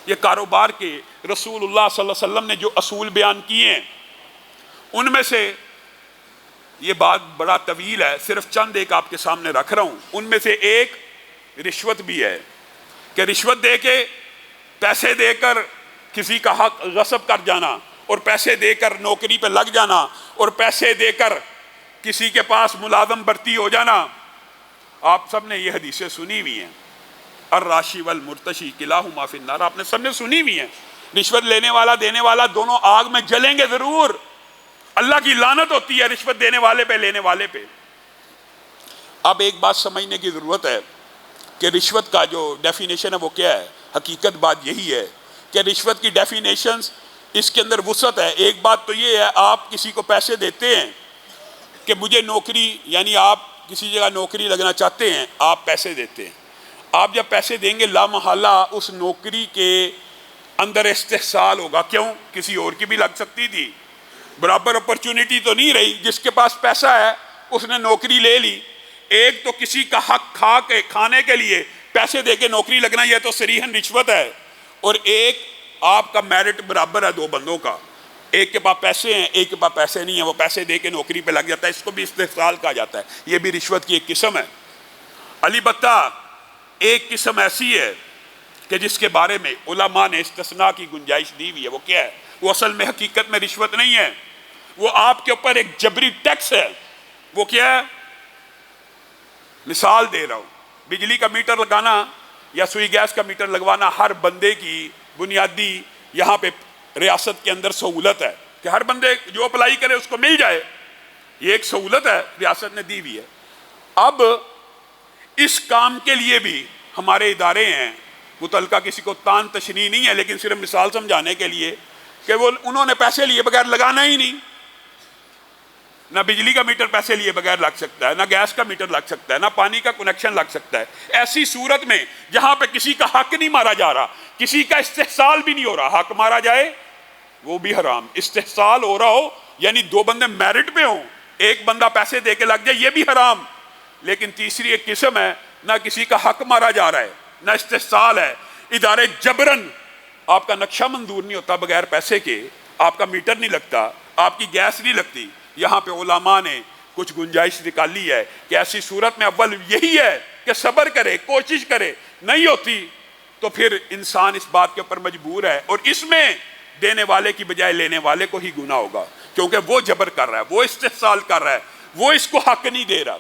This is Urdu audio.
یہ کاروبار کے رسول اللہ صلی اللہ علیہ وسلم نے جو اصول بیان کیے ہیں ان میں سے یہ بات بڑا طویل ہے، صرف چند ایک آپ کے سامنے رکھ رہا ہوں۔ ان میں سے ایک رشوت بھی ہے کہ رشوت دے کے پیسے دے کر کسی کا حق غصب کر جانا، اور پیسے دے کر نوکری پہ لگ جانا، اور پیسے دے کر کسی کے پاس ملازم بھرتی ہو جانا۔ آپ سب نے یہ حدیثیں سنی ہوئی ہیں، الراشی والمرتشی کلاہما فی النار، آپ نے سب نے سنی ہوئی ہیں۔ رشوت لینے والا دینے والا دونوں آگ میں جلیں گے ضرور۔ اللہ کی لعنت ہوتی ہے رشوت دینے والے پہ لینے والے پہ۔ اب ایک بات سمجھنے کی ضرورت ہے کہ رشوت کا جو ڈیفینیشن ہے وہ کیا ہے۔ حقیقت بات یہی ہے کہ رشوت کی ڈیفینیشنز اس کے اندر وسعت ہے۔ ایک بات تو یہ ہے، آپ کسی کو پیسے دیتے ہیں کہ مجھے نوکری، یعنی آپ کسی جگہ نوکری لگنا چاہتے ہیں، آپ پیسے دیتے ہیں۔ آپ جب پیسے دیں گے لامحالہ اس نوکری کے اندر استحصال ہوگا۔ کیوں؟ کسی اور کی بھی لگ سکتی تھی، برابر اپرچونٹی تو نہیں رہی۔ جس کے پاس پیسہ ہے اس نے نوکری لے لی۔ ایک تو کسی کا حق کھانے کے لیے پیسے دے کے نوکری لگنا، یہ تو صریحاً رشوت ہے۔ اور ایک آپ کا میرٹ برابر ہے دو بندوں کا، ایک کے پاس پیسے ہیں ایک کے پاس پیسے نہیں ہیں، وہ پیسے دے کے نوکری پہ لگ جاتا ہے، اس کو بھی استحصال کہا جاتا ہے۔ یہ بھی رشوت کی ایک قسم ہے۔ البتہ ایک قسم ایسی ہے کہ جس کے بارے میں علماء نے استثناء کی گنجائش دی ہوئی ہے۔ وہ کیا ہے؟ وہ اصل میں حقیقت میں رشوت نہیں ہے، وہ آپ کے اوپر ایک جبری ٹیکس ہے۔ وہ کیا ہے؟ مثال دے رہا ہوں، بجلی کا میٹر لگانا یا سوئی گیس کا میٹر لگوانا ہر بندے کی بنیادی یہاں پہ ریاست کے اندر سہولت ہے کہ ہر بندے جو اپلائی کرے اس کو مل جائے۔ یہ ایک سہولت ہے ریاست نے دی ہوئی ہے۔ اب اس کام کے لیے بھی ہمارے ادارے ہیں، متعلقہ کسی کو تان تشنیع نہیں ہے، لیکن صرف مثال سمجھانے کے لیے کہ انہوں نے پیسے لیے بغیر لگانا ہی نہیں۔ نہ بجلی کا میٹر پیسے لیے بغیر لگ سکتا ہے، نہ گیس کا میٹر لگ سکتا ہے، نہ پانی کا کنیکشن لگ سکتا ہے۔ ایسی صورت میں جہاں پہ کسی کا حق نہیں مارا جا رہا، کسی کا استحصال بھی نہیں ہو رہا، حق مارا جائے وہ بھی حرام۔ استحصال ہو رہا ہو یعنی دو بندے میرٹ پہ ہوں، ایک بندہ پیسے دے کے لگ جائے، یہ بھی حرام۔ لیکن تیسری ایک قسم ہے، نہ کسی کا حق مارا جا رہا ہے نہ استحصال ہے، ادارے جبرن آپ کا نقشہ منظور نہیں ہوتا بغیر پیسے کے، آپ کا میٹر نہیں لگتا، آپ کی گیس نہیں لگتی۔ یہاں پہ علماء نے کچھ گنجائش نکالی ہے کہ ایسی صورت میں اول یہی ہے کہ صبر کرے، کوشش کرے، نہیں ہوتی تو پھر انسان اس بات کے اوپر مجبور ہے، اور اس میں دینے والے کی بجائے لینے والے کو ہی گناہ ہوگا، کیونکہ وہ جبر کر رہا ہے، وہ استحصال کر رہا ہے، وہ اس کو حق نہیں دے رہا۔